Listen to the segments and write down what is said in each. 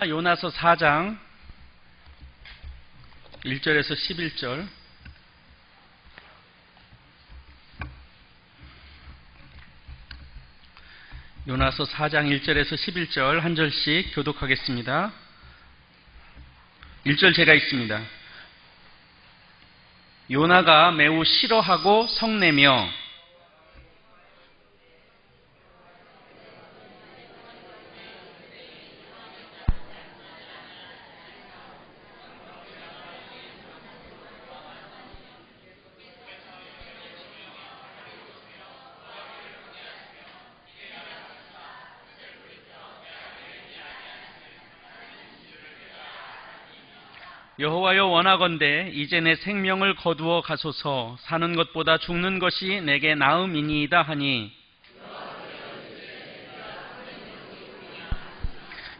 요나서 4장 1절에서 11절. 요나서 4장 1절에서 11절 한 절씩 교독하겠습니다. 1절 제가 읽습니다. 요나가 매우 싫어하고 성내며 여호와여, 원하건대 이제 내 생명을 거두어 가소서. 사는 것보다 죽는 것이 내게 나음이니이다 하니,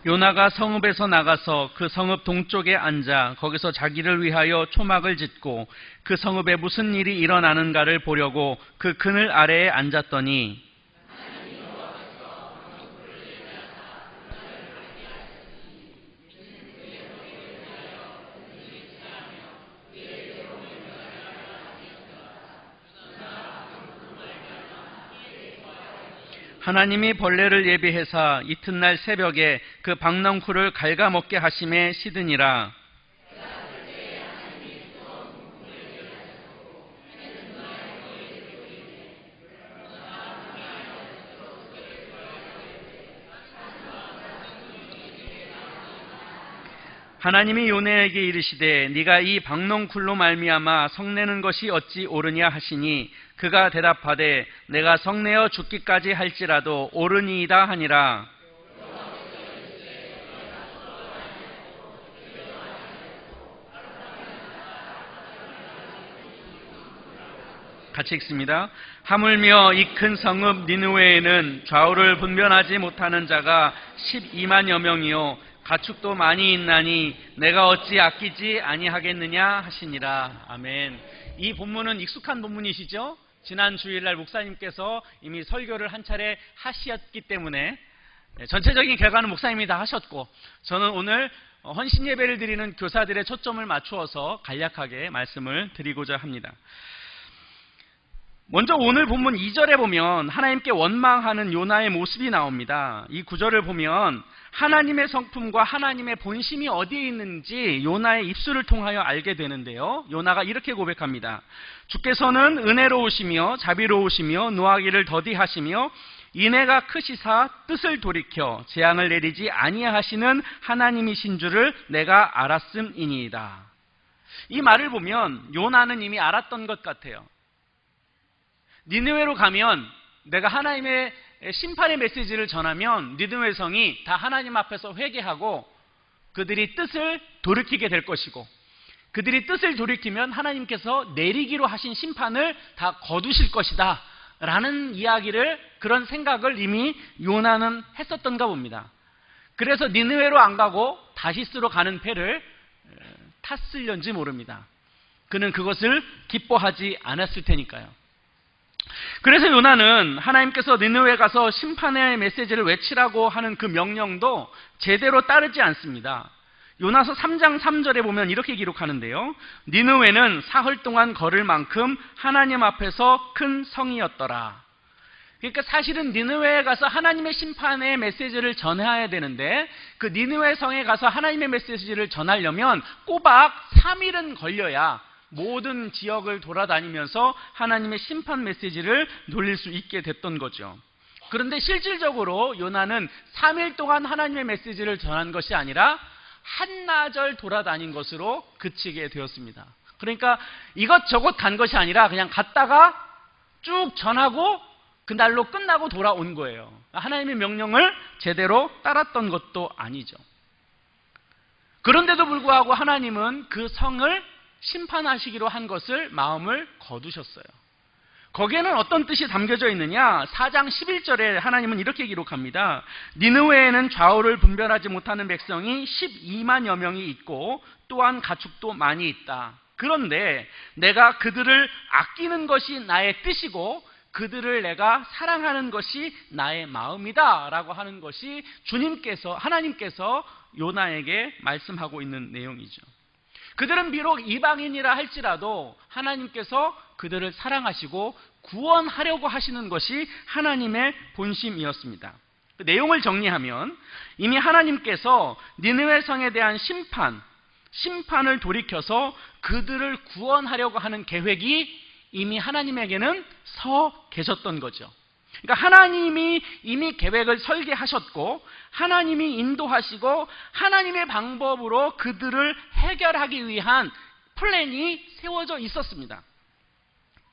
요나가 성읍에서 나가서 그 성읍 동쪽에 앉아 거기서 자기를 위하여 초막을 짓고 그 성읍에 무슨 일이 일어나는가를 보려고 그 그늘 아래에 앉았더니, 하나님이 벌레를 예비해사 이튿날 새벽에 그 박넝쿨을 갉아먹게 하심에 시드니라. 하나님이 요나에게 이르시되 네가 이 박넝쿨로 말미암아 성내는 것이 어찌 옳으냐 하시니, 그가 대답하되 내가 성내어 죽기까지 할지라도 옳으니이다 하니라. 같이 읽습니다. 하물며 이 큰 성읍 니느웨에는 좌우를 분별하지 못하는 자가 12만여 명이요 가축도 많이 있나니 내가 어찌 아끼지 아니하겠느냐 하시니라. 아멘. 이 본문은 익숙한 본문이시죠? 지난 주일날 목사님께서 이미 설교를 한 차례 하셨기 때문에 전체적인 결과는 목사님이 다 하셨고, 저는 오늘 헌신 예배를 드리는 교사들의 초점을 맞추어서 간략하게 말씀을 드리고자 합니다. 먼저 오늘 본문 2절에 보면 하나님께 원망하는 요나의 모습이 나옵니다. 이 구절을 보면 하나님의 성품과 하나님의 본심이 어디에 있는지 요나의 입술을 통하여 알게 되는데요. 요나가 이렇게 고백합니다. 주께서는 은혜로우시며 자비로우시며 노하기를 더디하시며 인애가 크시사 뜻을 돌이켜 재앙을 내리지 아니하시는 하나님이신 줄을 내가 알았음이니이다. 이 말을 보면 요나는 이미 알았던 것 같아요. 니느웨로 가면 내가 하나님의 심판의 메시지를 전하면 니느웨 성이 다 하나님 앞에서 회개하고 그들이 뜻을 돌이키게 될 것이고, 그들이 뜻을 돌이키면 하나님께서 내리기로 하신 심판을 다 거두실 것이다 라는 이야기를, 그런 생각을 이미 요나는 했었던가 봅니다. 그래서 니느웨로 안 가고 다시스로 가는 배를 탔을런지 모릅니다. 그는 그것을 기뻐하지 않았을 테니까요. 그래서 요나는 하나님께서 니느웨에 가서 심판의 메시지를 외치라고 하는 그 명령도 제대로 따르지 않습니다. 요나서 3장 3절에 보면 이렇게 기록하는데요. 니느웨는 사흘 동안 걸을 만큼 하나님 앞에서 큰 성이었더라. 그러니까 사실은 니느웨에 가서 하나님의 심판의 메시지를 전해야 되는데, 그 니느웨 성에 가서 하나님의 메시지를 전하려면 꼬박 3일은 걸려야 모든 지역을 돌아다니면서 하나님의 심판 메시지를 돌릴 수 있게 됐던 거죠. 그런데 실질적으로 요나는 3일 동안 하나님의 메시지를 전한 것이 아니라 한나절 돌아다닌 것으로 그치게 되었습니다. 그러니까 이것저것 간 것이 아니라 그냥 갔다가 쭉 전하고 그날로 끝나고 돌아온 거예요. 하나님의 명령을 제대로 따랐던 것도 아니죠. 그런데도 불구하고 하나님은 그 성을 심판하시기로 한 것을 마음을 거두셨어요. 거기에는 어떤 뜻이 담겨져 있느냐? 4장 11절에 하나님은 이렇게 기록합니다. 니느웨에는 좌우를 분별하지 못하는 백성이 12만여 명이 있고 또한 가축도 많이 있다. 그런데 내가 그들을 아끼는 것이 나의 뜻이고 그들을 내가 사랑하는 것이 나의 마음이다 라고 하는 것이 하나님께서 요나에게 말씀하고 있는 내용이죠. 그들은 비록 이방인이라 할지라도 하나님께서 그들을 사랑하시고 구원하려고 하시는 것이 하나님의 본심이었습니다. 그 내용을 정리하면 이미 하나님께서 니느웨 성에 대한 심판을 돌이켜서 그들을 구원하려고 하는 계획이 이미 하나님에게는 서 계셨던 거죠. 그러니까 하나님이 이미 계획을 설계하셨고 하나님이 인도하시고 하나님의 방법으로 그들을 해결하기 위한 플랜이 세워져 있었습니다.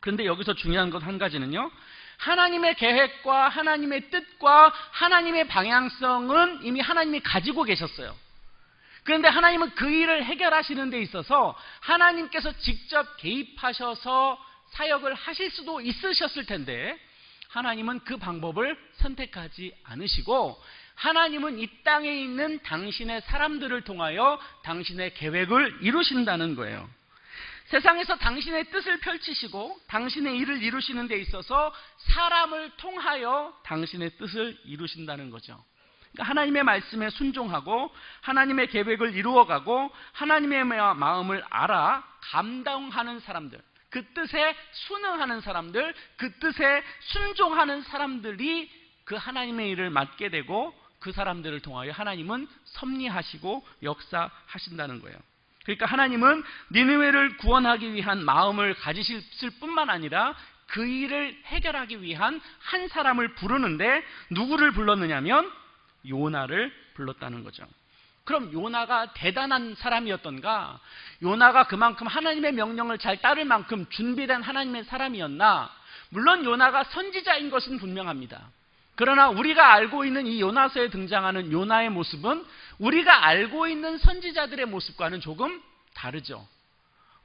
그런데 여기서 중요한 것 한 가지는요, 하나님의 계획과 하나님의 뜻과 하나님의 방향성은 이미 하나님이 가지고 계셨어요. 그런데 하나님은 그 일을 해결하시는 데 있어서 하나님께서 직접 개입하셔서 사역을 하실 수도 있으셨을 텐데 하나님은 그 방법을 선택하지 않으시고 하나님은 이 땅에 있는 당신의 사람들을 통하여 당신의 계획을 이루신다는 거예요. 세상에서 당신의 뜻을 펼치시고 당신의 일을 이루시는 데 있어서 사람을 통하여 당신의 뜻을 이루신다는 거죠. 그러니까 하나님의 말씀에 순종하고 하나님의 계획을 이루어가고 하나님의 마음을 알아 감당하는 사람들, 그 뜻에 순응하는 사람들, 그 뜻에 순종하는 사람들이 그 하나님의 일을 맡게 되고 그 사람들을 통하여 하나님은 섭리하시고 역사하신다는 거예요. 그러니까 하나님은 니느웨를 구원하기 위한 마음을 가지실 뿐만 아니라 그 일을 해결하기 위한 한 사람을 부르는데 누구를 불렀느냐면 요나를 불렀다는 거죠. 그럼 요나가 대단한 사람이었던가? 요나가 그만큼 하나님의 명령을 잘 따를 만큼 준비된 하나님의 사람이었나? 물론 요나가 선지자인 것은 분명합니다. 그러나 우리가 알고 있는 이 요나서에 등장하는 요나의 모습은 우리가 알고 있는 선지자들의 모습과는 조금 다르죠.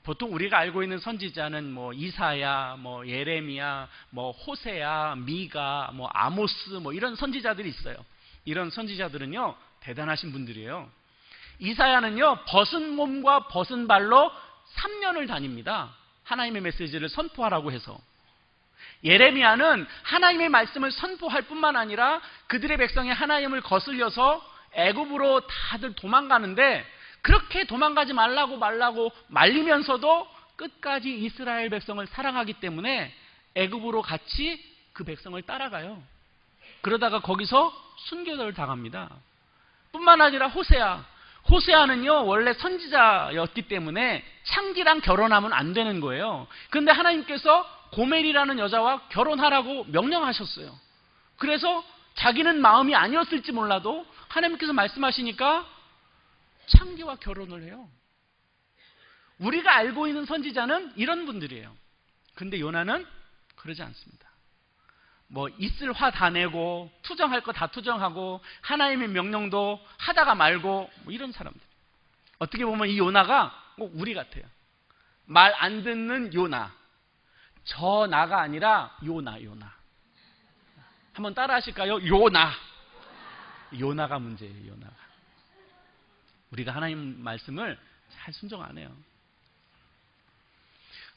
보통 우리가 알고 있는 선지자는 이사야, 예레미야, 호세야, 미가, 아모스 이런 선지자들이 있어요. 이런 선지자들은요 대단하신 분들이에요. 이사야는요 벗은 몸과 벗은 발로 3년을 다닙니다. 하나님의 메시지를 선포하라고 해서. 예레미야는 하나님의 말씀을 선포할 뿐만 아니라 그들의 백성이 하나님을 거슬려서 애굽으로 다들 도망가는데 그렇게 도망가지 말라고 말리면서도 끝까지 이스라엘 백성을 사랑하기 때문에 애굽으로 같이 그 백성을 따라가요. 그러다가 거기서 순교를 당합니다. 뿐만 아니라 호세아는요 원래 선지자였기 때문에 창기랑 결혼하면 안 되는 거예요. 그런데 하나님께서 고멜이라는 여자와 결혼하라고 명령하셨어요. 그래서 자기는 마음이 아니었을지 몰라도 하나님께서 말씀하시니까 창기와 결혼을 해요. 우리가 알고 있는 선지자는 이런 분들이에요. 근데 요나는 그러지 않습니다. 있을 화 다 내고 투정할 거 다 투정하고 하나님의 명령도 하다가 말고 이런 사람들. 어떻게 보면 이 요나가 꼭 우리 같아요. 말 안 듣는 요나. 저 나가 아니라 요나. 한번 따라 하실까요? 요나가 문제예요. 요나가. 우리가 하나님 말씀을 잘 순종 안 해요.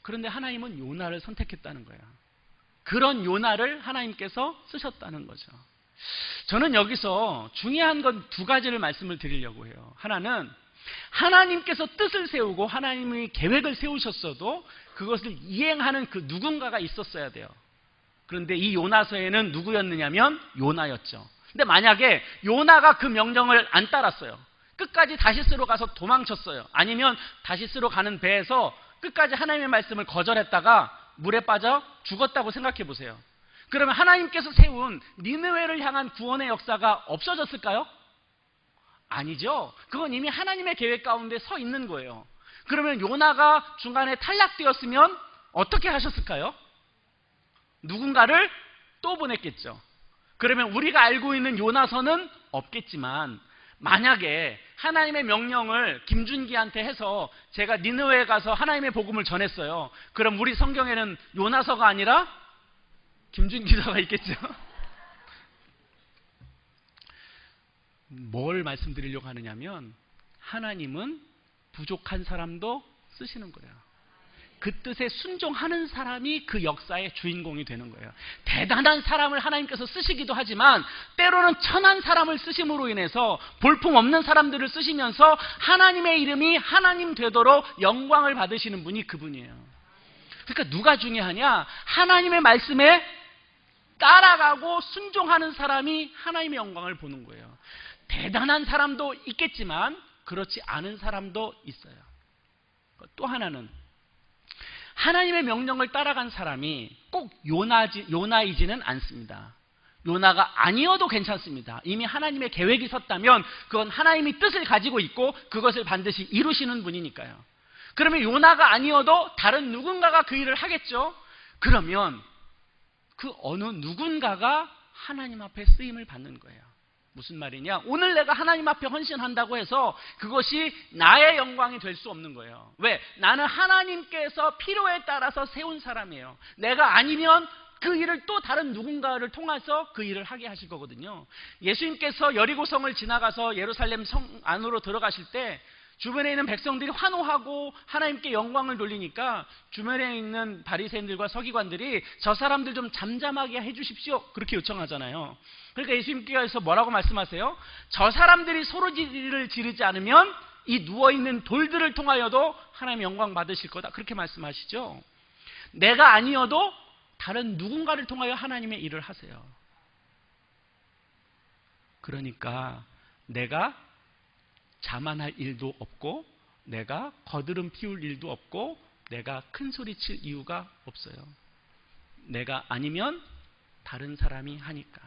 그런데 하나님은 요나를 선택했다는 거예요. 그런 요나를 하나님께서 쓰셨다는 거죠. 저는 여기서 중요한 건 두 가지를 말씀을 드리려고 해요. 하나는 하나님께서 뜻을 세우고 하나님의 계획을 세우셨어도 그것을 이행하는 그 누군가가 있었어야 돼요. 그런데 이 요나서에는 누구였느냐면 요나였죠. 근데 만약에 요나가 그 명령을 안 따랐어요. 끝까지 다시스로 가서 도망쳤어요. 아니면 다시스로 가는 배에서 끝까지 하나님의 말씀을 거절했다가 물에 빠져 죽었다고 생각해 보세요. 그러면 하나님께서 세운 니느웨를 향한 구원의 역사가 없어졌을까요? 아니죠. 그건 이미 하나님의 계획 가운데 서 있는 거예요. 그러면 요나가 중간에 탈락되었으면 어떻게 하셨을까요? 누군가를 또 보냈겠죠. 그러면 우리가 알고 있는 요나서는 없겠지만 만약에 하나님의 명령을 김준기한테 해서 제가 니느웨에 가서 하나님의 복음을 전했어요. 그럼 우리 성경에는 요나서가 아니라 김준기서가 있겠죠. 뭘 말씀드리려고 하느냐면 하나님은 부족한 사람도 쓰시는 거예요. 그 뜻에 순종하는 사람이 그 역사의 주인공이 되는 거예요. 대단한 사람을 하나님께서 쓰시기도 하지만 때로는 천한 사람을 쓰심으로 인해서 볼품없는 사람들을 쓰시면서 하나님의 이름이 하나님 되도록 영광을 받으시는 분이 그분이에요. 그러니까 누가 중요하냐? 하나님의 말씀에 따라가고 순종하는 사람이 하나님의 영광을 보는 거예요. 대단한 사람도 있겠지만 그렇지 않은 사람도 있어요. 또 하나는 하나님의 명령을 따라간 사람이 꼭 요나이지는 않습니다. 요나가 아니어도 괜찮습니다. 이미 하나님의 계획이 섰다면 그건 하나님이 뜻을 가지고 있고 그것을 반드시 이루시는 분이니까요. 그러면 요나가 아니어도 다른 누군가가 그 일을 하겠죠. 그러면 그 어느 누군가가 하나님 앞에 쓰임을 받는 거예요. 무슨 말이냐? 오늘 내가 하나님 앞에 헌신한다고 해서 그것이 나의 영광이 될 수 없는 거예요. 왜? 나는 하나님께서 필요에 따라서 세운 사람이에요. 내가 아니면 그 일을 또 다른 누군가를 통해서 그 일을 하게 하실 거거든요. 예수님께서 여리고성을 지나가서 예루살렘 성 안으로 들어가실 때 주변에 있는 백성들이 환호하고 하나님께 영광을 돌리니까 주변에 있는 바리새인들과 서기관들이 저 사람들 좀 잠잠하게 해주십시오 그렇게 요청하잖아요. 그러니까 예수님께서 뭐라고 말씀하세요? 저 사람들이 소리를 지르지 않으면 이 누워있는 돌들을 통하여도 하나님의 영광 받으실 거다 그렇게 말씀하시죠. 내가 아니어도 다른 누군가를 통하여 하나님의 일을 하세요. 그러니까 내가 자만할 일도 없고 내가 거드름 피울 일도 없고 내가 큰 소리 칠 이유가 없어요. 내가 아니면 다른 사람이 하니까.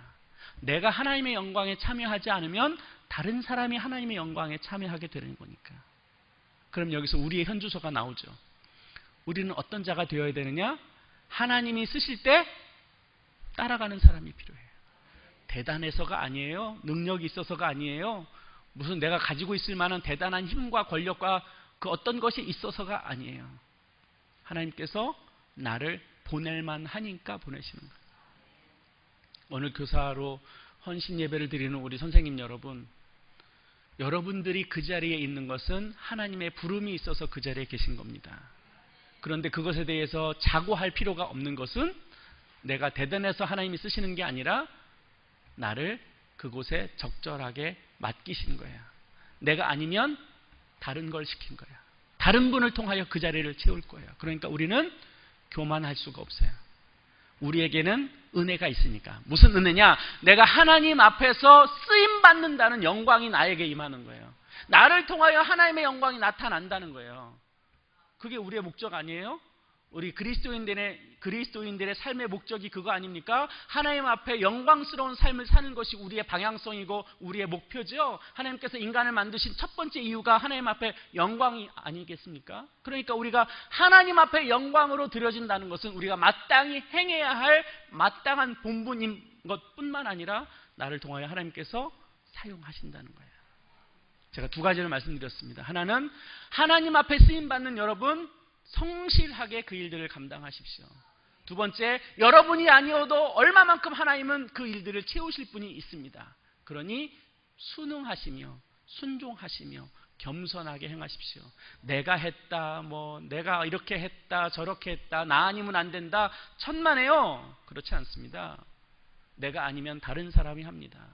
내가 하나님의 영광에 참여하지 않으면 다른 사람이 하나님의 영광에 참여하게 되는 거니까. 그럼 여기서 우리의 현주소가 나오죠. 우리는 어떤 자가 되어야 되느냐? 하나님이 쓰실 때 따라가는 사람이 필요해요. 대단해서가 아니에요. 능력이 있어서가 아니에요. 무슨 내가 가지고 있을 만한 대단한 힘과 권력과 그 어떤 것이 있어서가 아니에요. 하나님께서 나를 보낼만 하니까 보내시는 거예요. 오늘 교사로 헌신 예배를 드리는 우리 선생님 여러분, 여러분들이 그 자리에 있는 것은 하나님의 부름이 있어서 그 자리에 계신 겁니다. 그런데 그것에 대해서 자고할 필요가 없는 것은 내가 대단해서 하나님이 쓰시는 게 아니라 나를 그곳에 적절하게 맡기신 거예요. 내가 아니면 다른 걸 시킨 거예요. 다른 분을 통하여 그 자리를 채울 거예요. 그러니까 우리는 교만할 수가 없어요. 우리에게는 은혜가 있으니까. 무슨 은혜냐? 내가 하나님 앞에서 쓰임받는다는 영광이 나에게 임하는 거예요. 나를 통하여 하나님의 영광이 나타난다는 거예요. 그게 우리의 목적 아니에요? 우리 그리스도인들의 삶의 목적이 그거 아닙니까? 하나님 앞에 영광스러운 삶을 사는 것이 우리의 방향성이고 우리의 목표죠. 하나님께서 인간을 만드신 첫 번째 이유가 하나님 앞에 영광이 아니겠습니까? 그러니까 우리가 하나님 앞에 영광으로 드려진다는 것은 우리가 마땅히 행해야 할 마땅한 본분인 것뿐만 아니라 나를 통하여 하나님께서 사용하신다는 거예요. 제가 두 가지를 말씀드렸습니다. 하나는 하나님 앞에 쓰임받는 여러분, 성실하게 그 일들을 감당하십시오. 두 번째, 여러분이 아니어도 얼마만큼 하나님은 그 일들을 채우실 분이 있습니다. 그러니 순응하시며 순종하시며 겸손하게 행하십시오. 내가 했다, 내가 이렇게 했다, 저렇게 했다, 나 아니면 안 된다, 천만에요. 그렇지 않습니다. 내가 아니면 다른 사람이 합니다.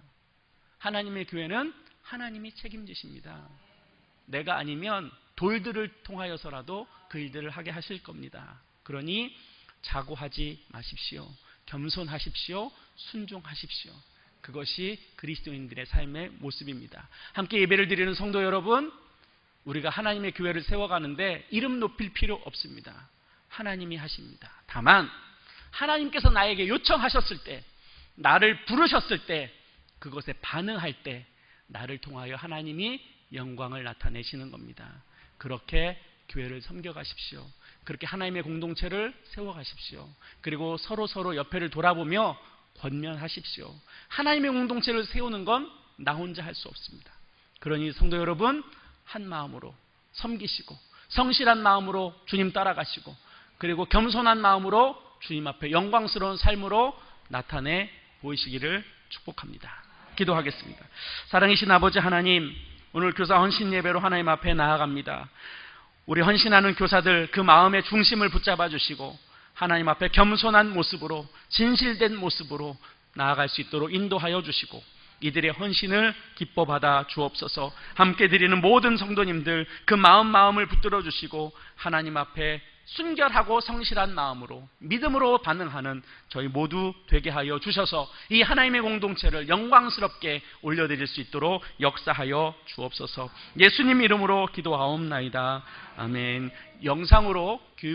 하나님의 교회는 하나님이 책임지십니다. 내가 아니면 돌들을 통하여서라도 그 일들을 하게 하실 겁니다. 그러니 자고하지 마십시오. 겸손하십시오. 순종하십시오. 그것이 그리스도인들의 삶의 모습입니다. 함께 예배를 드리는 성도 여러분, 우리가 하나님의 교회를 세워가는데 이름 높일 필요 없습니다. 하나님이 하십니다. 다만 하나님께서 나에게 요청하셨을 때, 나를 부르셨을 때, 그것에 반응할 때 나를 통하여 하나님이 영광을 나타내시는 겁니다. 그렇게 교회를 섬겨가십시오. 그렇게 하나님의 공동체를 세워가십시오. 그리고 서로 옆에를 돌아보며 권면하십시오. 하나님의 공동체를 세우는 건 나 혼자 할 수 없습니다. 그러니 성도 여러분, 한 마음으로 섬기시고 성실한 마음으로 주님 따라가시고 그리고 겸손한 마음으로 주님 앞에 영광스러운 삶으로 나타내 보이시기를 축복합니다. 기도하겠습니다. 사랑이신 아버지 하나님, 오늘 교사 헌신 예배로 하나님 앞에 나아갑니다. 우리 헌신하는 교사들 그 마음의 중심을 붙잡아 주시고 하나님 앞에 겸손한 모습으로 진실된 모습으로 나아갈 수 있도록 인도하여 주시고 이들의 헌신을 기뻐 받아 주옵소서. 함께 드리는 모든 성도님들 그 마음을 붙들어 주시고 하나님 앞에 순결하고 성실한 마음으로 믿음으로 반응하는 저희 모두 되게 하여 주셔서 이 하나님의 공동체를 영광스럽게 올려드릴 수 있도록 역사하여 주옵소서. 예수님 이름으로 기도하옵나이다. 아멘. 영상으로 교육